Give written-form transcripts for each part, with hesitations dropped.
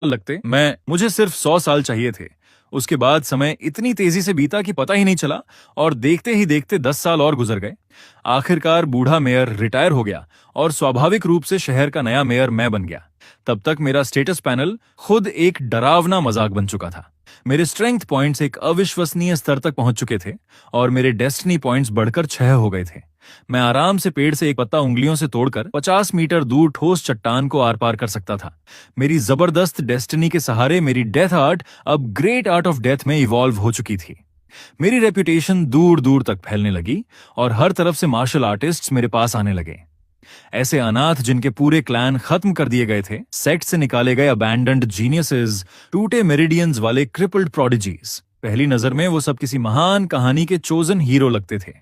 लगते मैं मुझे सिर्फ 100 साल चाहिए थे। उसके बाद समय इतनी तेजी से बीता कि पता ही नहीं चला और देखते ही देखते 10 साल और गुजर गए। आखिरकार बूढ़ा मेयर रिटायर हो गया और स्वाभाविक रूप से शहर का नया मेयर मैं बन गया। तब तक मेरा स्टेटस पैनल खुद एक डरावना मजाक बन चुका था। मेरे स्ट्रेंथ पॉइंट्स एक अविश्वसनीय स्तर तक पहुंच चुके थे और मेरे डेस्टिनी पॉइंट्स बढ़कर 6 हो गए थे। मैं आराम से पेड़ से एक पत्ता उंगलियों से तोड़कर 50 मीटर दूर ठोस चट्टान को आर पार कर सकता था। मेरी जबरदस्त डेस्टिनी के सहारे मेरी डेथ आर्ट अब ग्रेट आर्ट ऑफ डेथ में इवॉल्व हो चुकी थी। मेरी रेपुटेशन दूर दूर तक फैलने लगी और हर तरफ से मार्शल आर्टिस्ट्स मेरे पास आने लगे। ऐसे अनाथ जिनके पूरे क्लैन खत्म कर दिए गए थे, सेक्ट से निकाले गए अबैंडन्ड जीनियसेस, टूटे मेरिडियंस वाले क्रिपल्ड प्रोडिजीज, पहली नजर में वो सब किसी महान कहानी के चोजन हीरो लगते थे।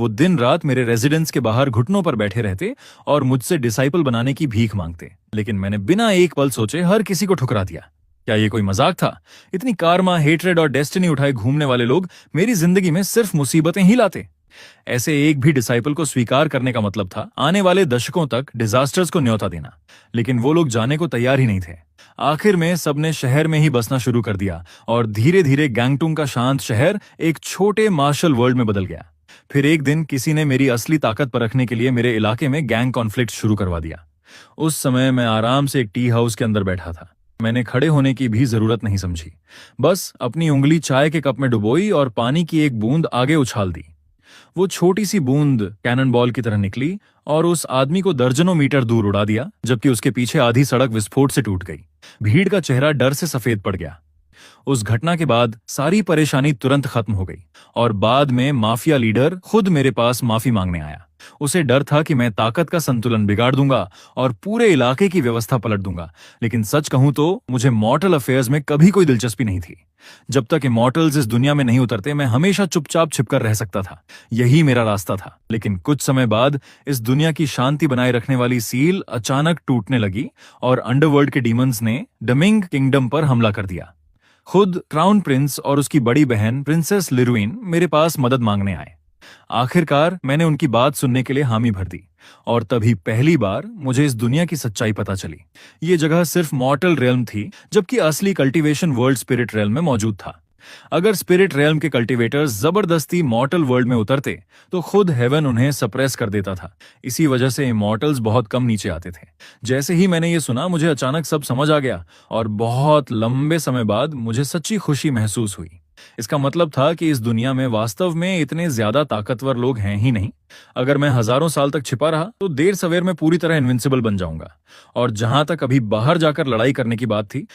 वो दिन रात मेरे रेजिडेंस के बाहर घुटनों पर बैठे रहते और मुझसे डिसाइपल बनाने की भीख मांगते, लेकिन मैंने बिना एक पल सोचे हर किसी को ठुकरा दिया। क्या ये कोई मजाक था? इतनी कारमा, हेट्रेड और डेस्टिनी उठाए घूमने वाले लोग मेरी जिंदगी में सिर्फ मुसीबतें ही लाते। ऐसे एक भी डिसाइपल को स्वीकार करने का मतलब था आने वाले दशकों तक डिजास्टर्स को न्योता देना, लेकिन वो लोग जाने को तैयार ही नहीं थे। आखिर में सबने शहर में ही बसना शुरू कर दिया और धीरे धीरे गैंगटुंग का शांत शहर एक छोटे मार्शल वर्ल्ड में बदल गया। फिर एक दिन किसी ने मेरी असली ताकत परखने के लिए मेरे इलाके में गैंग कॉन्फ्लिक्ट शुरू करवा दिया। उस समय मैं आराम से एक टी हाउस के अंदर बैठा था। मैंने खड़े होने की भी जरूरत नहीं समझी, बस अपनी उंगली चाय के कप में डुबोई और पानी की एक बूंद आगे उछाल दी। वो छोटी सी बूंद कैनन बॉल की तरह निकली और उस आदमी को दर्जनों मीटर दूर उड़ा दिया, जबकि उसके पीछे आधी सड़क विस्फोट से टूट गई। भीड़ का चेहरा डर से सफेद पड़ गया। उस घटना के बाद सारी परेशानी तुरंत खत्म हो गई और बाद में माफिया लीडर खुद मेरे पास माफी मांगने आया। उसे डर था कि मैं ताकत का संतुलन बिगाड़ दूंगा और पूरे इलाके की व्यवस्था पलट दूंगा, लेकिन सच कहूं तो मुझे मॉर्टल अफेयर्स में कभी कोई दिलचस्पी नहीं थी। जब तक इमॉर्टल्स इस दुनिया में नहीं उतरते मैं हमेशा चुपचाप छिपकर रह सकता था। यही मेरा रास्ता था। लेकिन कुछ समय बाद इस दुनिया की शांति बनाए रखने वाली सील अचानक टूटने लगी और अंडरवर्ल्ड के डीमंस ने डमिंग किंगडम पर हमला कर दिया। खुद क्राउन प्रिंस और उसकी बड़ी बहन प्रिंसेस लिरुइन मेरे पास मदद मांगने आए। आखिरकार मैंने उनकी बात सुनने के लिए हामी भर दी और तभी पहली बार मुझे इस दुनिया की सच्चाई पता चली। ये जगह सिर्फ मॉर्टल रेल्म थी, जबकि असली कल्टीवेशन वर्ल्ड स्पिरिट रेल्म में मौजूद था। अगर स्पिरिट रेल्म के कल्टीवेटर्स जबरदस्ती मॉर्टल वर्ल्ड में उतरते तो खुद हेवन उन्हें सप्रेस कर देता था। इसी वजह से इमॉर्टल्स बहुत कम नीचे आते थे। जैसे ही मैंने ये सुना मुझे अचानक सब समझ आ गया और बहुत लंबे समय बाद मुझे सच्ची खुशी महसूस हुई। इसका मतलब था कि इस दुनिया में वास्तव में इतने ज्यादा ताकतवर लोग हैं ही नहीं। अगर मैं हजारों साल तक छिपा रहा तो देर सवेर में पूरी तरह इनविंसिबल बन जाऊंगा। और जहां तक अभी बाहर जाकर लड़ाई करने की बात थी,